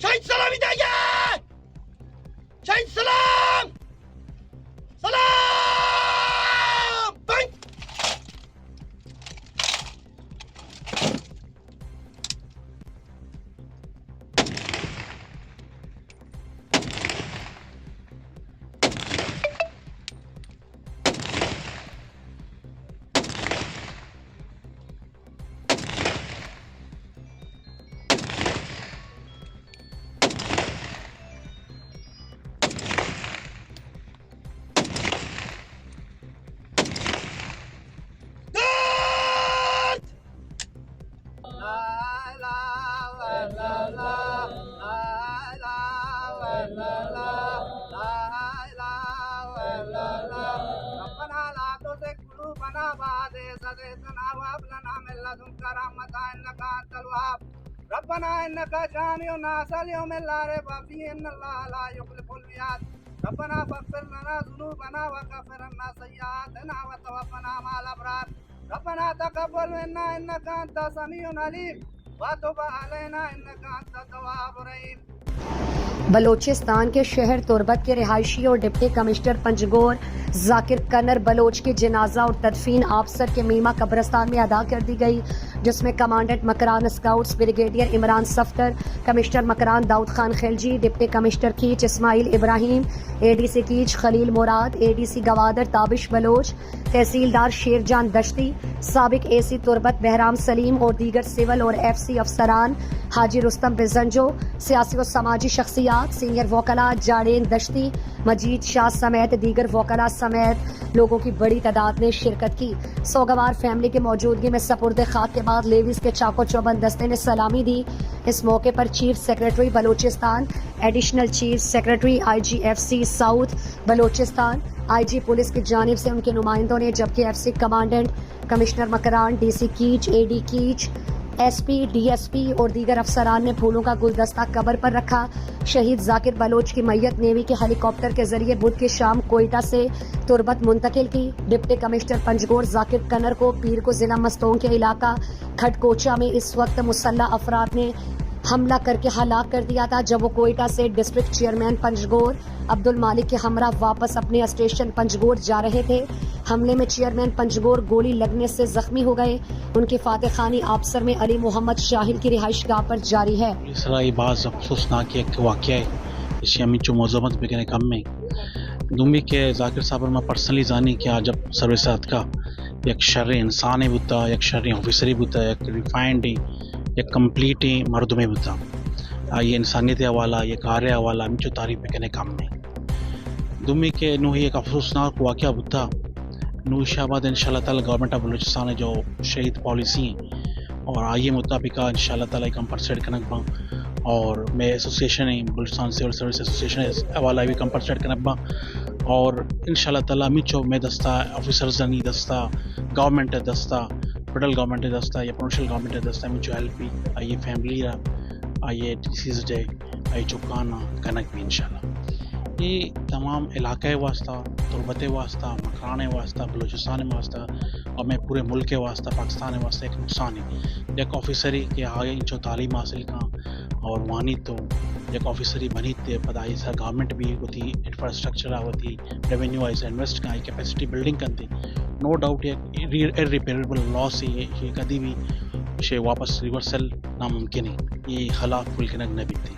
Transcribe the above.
شهید سلامی دیگه شهید سلام سلام بنگ ربنا لا تزغ قلوبنا بعد إذ هديتنا وهب لنا من لدنك رحمة إنك أنت الوهاب ربنا إنك جامع الناس ليوم لا ريب فيه إن الله لا يخلف الميعاد ربنا فاغفر لنا ذنوبنا وكفر عنا سيئاتنا وتوفنا مع الأبرار ربنا تقبل منا إنك أنت السميع العليم وتب علينا إنك أنت التواب الرحيم. بلوچستان کے شہر تربت کے رہائشی اور ڈپٹی کمشنر پنجگور ذاکر کنر بلوچ کی جنازہ اور تدفین آبسر کے میما قبرستان میں ادا کر دی گئی، جس میں commandant Makran scouts brigadier Imran Safdar, commissioner Makran Daud Khan Khilji, deputy commissioner Kech Ismail Ibrahim, A D C Kech Khalil Murad, A D C Gwadar Tabish Baloch, tehsildar Sher Jan دشتی، سابق اے سی تربت بہرام سلیم اور دیگر سول اور ایف سی افسران، حاجی رستم بزنجو، سیاسی و سماجی شخصیات، سینئر وکلاء جاڑین دشتی، مجید شاہ سمیت دیگر وکلاء سمیت لوگوں کی بڑی تعداد نے شرکت کی۔ سوگوار فیملی کی موجودگی میں سپرد خاک کے بعد لیویز کے چاقو چوبند دستے نے سلامی دی۔ اس موقع پر chief secretary Balochistan, additional chief secretary I G F C south Balochistan, I G police کی جانب سے ان کے نمائندوں نے، جبکہ F C commandant, commissioner Makran, D C Kech, A D Kech, S P, D S P اور دیگر افسران نے پھولوں کا گلدستہ قبر پر رکھا۔ شہید ذاکر بلوچ کی میت نیوی کے ہیلی کاپٹر کے ذریعے بدھ کی شام کوئٹہ سے تربت منتقل کی۔ ڈپٹی کمشنر پنجگور ذاکر کنر کو پیر کو ضلع مستونگ کے علاقہ کھٹکوچا میں اس وقت مسلح افراد نے حملہ کر کے ہلاک کر دیا تھا، جب وہ کوئٹہ سے ڈسٹرکٹ چیئرمین پنجگور عبد المالک کے ہمراہ واپس اپنے اسٹیشن پنجگور جا رہے تھے۔ حملے میں چیئرمین پنجگور گولی لگنے سے زخمی ہو گئے۔ ان کی فاتح خانی آبسر میں علی محمد شاہل کی رہائش گاہ پر جاری ہے۔ اس طرح یہ بعض افسوسناک ایک واقعہ ہے اس ہمیں جو موزمت بگنے کم میں دومی کے ذاکر صاحب میں پرسنلی جانی کہ جب سروسات کا یک شر انسان بتا، یک شر آفیسری بتا، یک ریفائنڈ یک کمپلیٹ مرد میں بتا، یہ انسانیت حوالہ، یہ کار حوالہ ہمیں جو تعریف بگنے کم میں دومی کے نو ہی ایک افسوسناک واقعہ بتا نو شہباد انشاءاللہ تعالی گورنمنٹ آف بلوچستان جو شہید پالیسی ہیں اور آئیے مطابق انشاءاللہ تعالی کمپنسیٹ کنک با اور میں ایسوسیشن ہے بلوچستان سول سروس ایسوسیشن حوالہ بھی کمپنسیٹ کنک با اور انشاءاللہ تعالی ہمیں جو میں دستہ آفیسرز نہیں دستہ گورنمنٹ دستہ فیڈرل گورنمنٹ دستہ یا پروونشل گورنمنٹ دستہ ہمیں جو ہیلپ بھی آئیے فیملی رہا آئیے ڈیسیز ڈے آئیے چوکانا کنک بھی انشاءاللہ یہ تمام علاقے واسطہ تربت واسطہ مکران واسطہ بلوچستان واسطہ اور میں پورے ملک کے واسطہ پاکستان واسطہ ایک نقصان ہے۔ ایک آفیسری کے آگے جو تعلیم حاصل کا اور وانی تو ایک آفیسری بنی تھے پدائی سر گورنمنٹ بھی ہوتی انفراسٹرکچر ہوتی ریونیو ایسے انویسٹ کا کیپیسٹی بلڈنگ کرتی نو ڈاؤٹ یہ ارریپیریبل لاس ہے یہ کبھی بھی اسے واپس ریورسل ناممکن ہے یہ خلا فل کنک نہ بیتی۔